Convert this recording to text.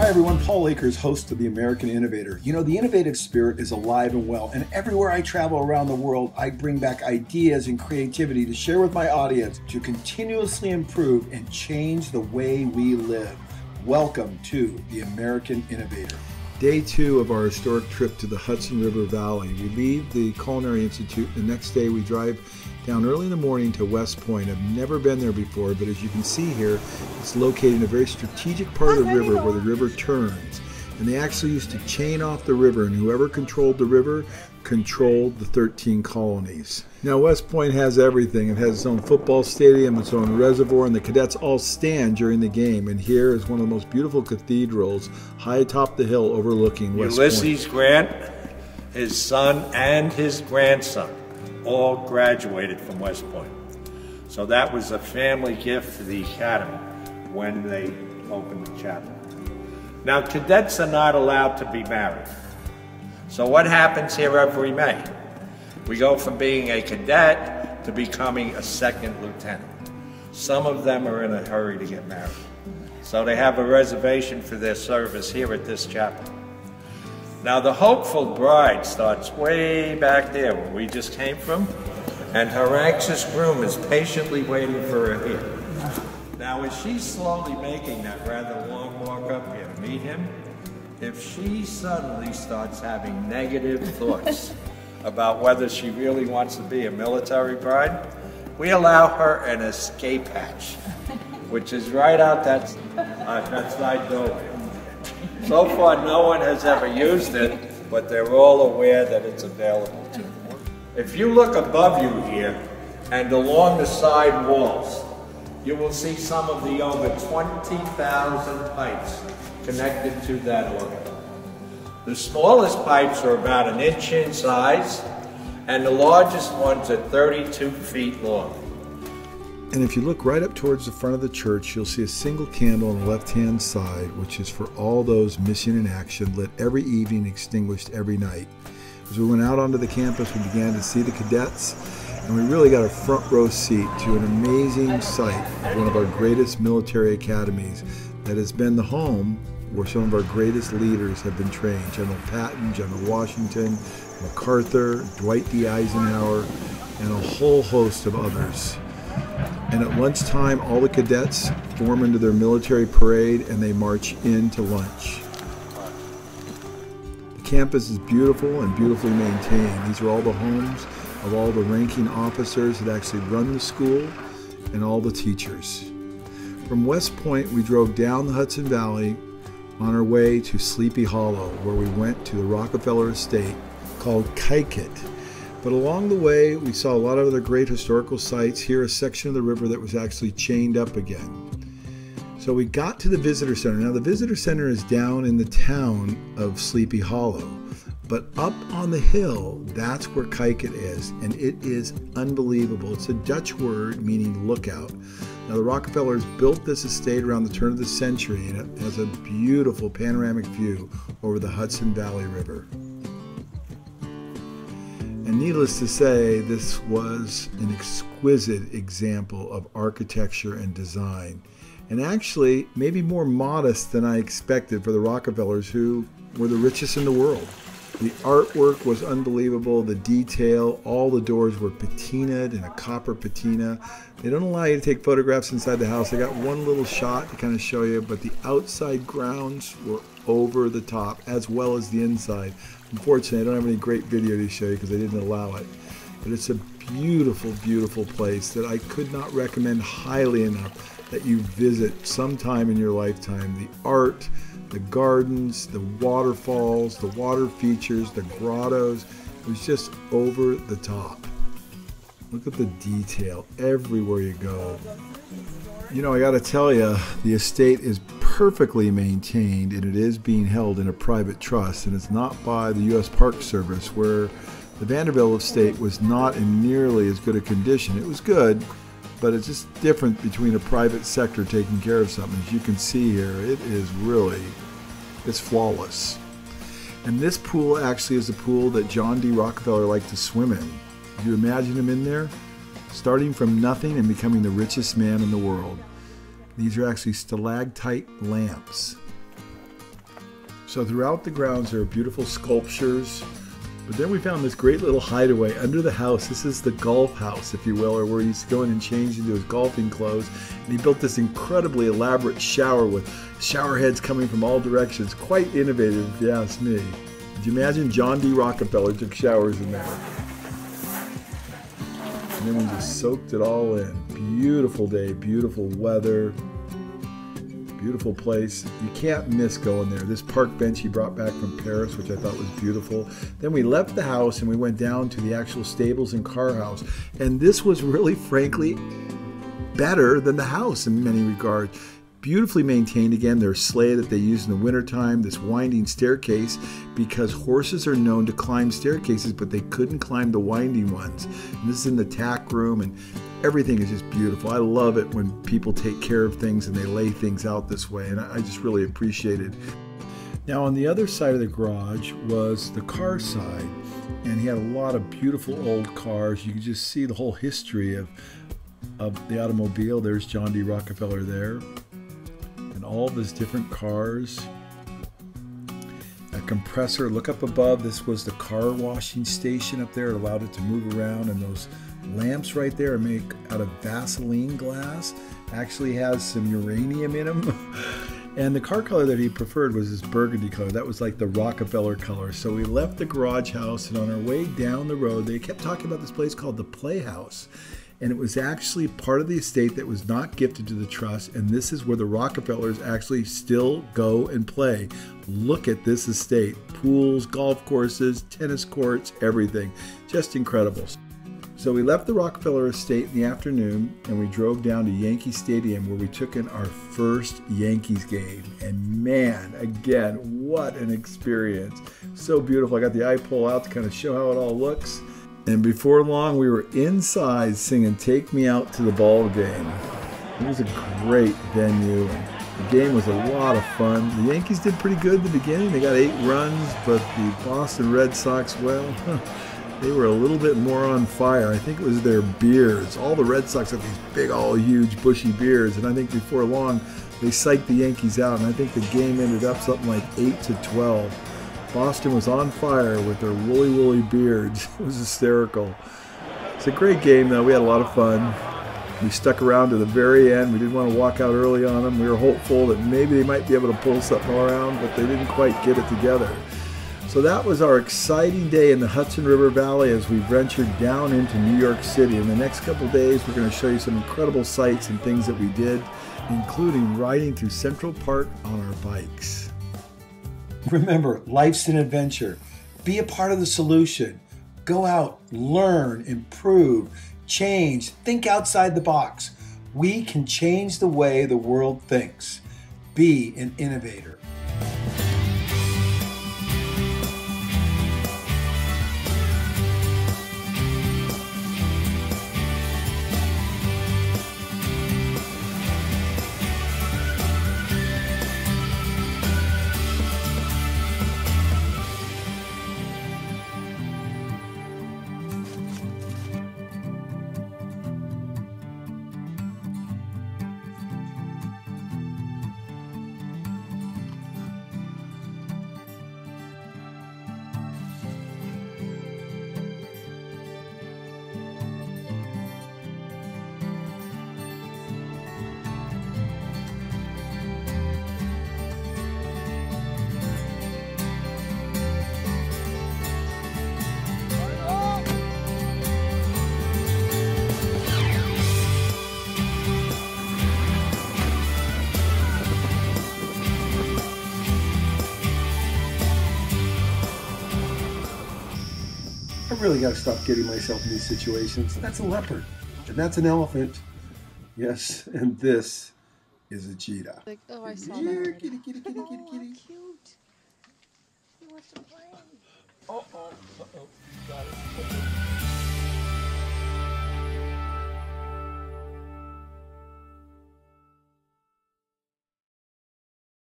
Hi everyone, Paul Akers, host of the American Innovator. You know, the innovative spirit is alive and well, and everywhere I travel around the world, I bring back ideas and creativity to share with my audience to continuously improve and change the way we live. Welcome to the American Innovator. Day 2 of our historic trip to the Hudson River Valley. We leave the Culinary Institute. The next day we drive down early in the morning to West Point. I've never been there before, but as you can see here, it's located in a very strategic part of the river where the river turns. And they actually used to chain off the river, and whoever controlled the river controlled the 13 colonies. Now West Point has everything. It has its own football stadium, its own reservoir, and the cadets all stand during the game. And here is one of the most beautiful cathedrals high atop the hill overlooking West Point. Ulysses Grant, his son, and his grandson all graduated from West Point. So that was a family gift to the Academy when they opened the chapel. Now cadets are not allowed to be married. So what happens here every May? We go from being a cadet to becoming a second lieutenant. Some of them are in a hurry to get married. So they have a reservation for their service here at this chapel. Now the hopeful bride starts way back there where we just came from, and her anxious groom is patiently waiting for her here. Now as she's slowly making that rather long walk up here to meet him, if she suddenly starts having negative thoughts about whether she really wants to be a military bride, we allow her an escape hatch, which is right out that side doorway. So far, no one has ever used it, but they're all aware that it's available to them. If you look above you here and along the side walls, you will see some of the over 20,000 pipes connected to that organ. The smallest pipes are about an inch in size, and the largest ones are 32 feet long. And if you look right up towards the front of the church, you'll see a single candle on the left-hand side, which is for all those missing in action, lit every evening, extinguished every night. As we went out onto the campus, we began to see the cadets, and we really got a front row seat to an amazing site of one of our greatest military academies that has been the home where some of our greatest leaders have been trained. General Patton, General Washington, MacArthur, Dwight D. Eisenhower, and a whole host of others. And at lunchtime, all the cadets form into their military parade and they march into lunch. The campus is beautiful and beautifully maintained. These are all the homes of all the ranking officers that actually run the school and all the teachers. From West Point, we drove down the Hudson Valley on our way to Sleepy Hollow, where we went to the Rockefeller Estate called Kikit. But along the way, we saw a lot of other great historical sites. Here, a section of the river that was actually chained up again. So we got to the visitor center. Now, the visitor center is down in the town of Sleepy Hollow, but up on the hill, that's where Kikit is, and it is unbelievable. It's a Dutch word meaning lookout. Now, the Rockefellers built this estate around the turn of the century, and it has a beautiful panoramic view over the Hudson Valley River. And needless to say, this was an exquisite example of architecture and design. And actually, maybe more modest than I expected for the Rockefellers, who were the richest in the world. The artwork was unbelievable, the detail, all the doors were patinaed in a copper patina. They don't allow you to take photographs inside the house. I got one little shot to kind of show you, but the outside grounds were over the top, as well as the inside. Unfortunately, I don't have any great video to show you because they didn't allow it. But it's a beautiful, beautiful place that I could not recommend highly enough that you visit sometime in your lifetime. The art, the gardens, the waterfalls, the water features, the grottos, it was just over the top. Look at the detail everywhere you go. You know, I gotta tell you, the estate is perfectly maintained, and it is being held in a private trust, and it's not by the U.S. Park Service, where the Vanderbilt estate was not in nearly as good a condition. It was good, but it's just different between a private sector taking care of something. As you can see here, it is really, it's flawless. And this pool actually is a pool that John D. Rockefeller liked to swim in. Can you imagine him in there? Starting from nothing and becoming the richest man in the world. These are actually stalactite lamps. So throughout the grounds there are beautiful sculptures, but then we found this great little hideaway under the house. This is the golf house, if you will, or where he used to go in and change into his golfing clothes. And he built this incredibly elaborate shower with shower heads coming from all directions. Quite innovative, if you ask me. Could you imagine John D. Rockefeller took showers in there? And then we just soaked it all in. Beautiful day, beautiful weather. Beautiful place. You can't miss going there. This park bench he brought back from Paris, which I thought was beautiful. Then we left the house and we went down to the actual stables and car house. And this was really, frankly, better than the house in many regards. Beautifully maintained. Again, their sleigh that they use in the wintertime, this winding staircase, because horses are known to climb staircases, but they couldn't climb the winding ones. And this is in the tack room, and everything is just beautiful. I love it when people take care of things and they lay things out this way, and I just really appreciate it. Now on the other side of the garage was the car side, and he had a lot of beautiful old cars. You can just see the whole history of the automobile. There's John D. Rockefeller there, and all of his different cars. A compressor, look up above, this was the car washing station up there. It allowed it to move around, and those lamps right there are made out of Vaseline glass. Actually has some uranium in them. And the car color that he preferred was this burgundy color. That was like the Rockefeller color. So we left the garage house, and on our way down the road, they kept talking about this place called the Playhouse. And it was actually part of the estate that was not gifted to the trust. And this is where the Rockefellers actually still go and play. Look at this estate. Pools, golf courses, tennis courts, everything. Just incredible. So we left the Rockefeller Estate in the afternoon, and we drove down to Yankee Stadium, where we took in our first Yankees game. And man, again, what an experience. So beautiful. I got the iPole out to kind of show how it all looks. And before long, we were inside singing "Take Me Out to the Ball Game." It was a great venue. The game was a lot of fun. The Yankees did pretty good in the beginning. They got 8 runs, but the Boston Red Sox, well, they were a little bit more on fire. I think it was their beards. All the Red Sox have these big, all huge, bushy beards, and I think before long, they psyched the Yankees out, and I think the game ended up something like 8-12. Boston was on fire with their woolly beards. It was hysterical. It's a great game, though. We had a lot of fun. We stuck around to the very end. We didn't want to walk out early on them. We were hopeful that maybe they might be able to pull something around, but they didn't quite get it together. So that was our exciting day in the Hudson River Valley as we ventured down into New York City. In the next couple days, we're going to show you some incredible sights and things that we did, including riding through Central Park on our bikes. Remember, life's an adventure. Be a part of the solution. Go out, learn, improve, change, think outside the box. We can change the way the world thinks. Be an innovator. I really got to stop getting myself in these situations. That's a leopard, and that's an elephant. Yes, and this is a cheetah. Like, oh, I saw Here, that. kitty, kitty, kitty, Oh, kitty, kitty. cute. He wants to play. Uh-oh, uh-oh. Got it.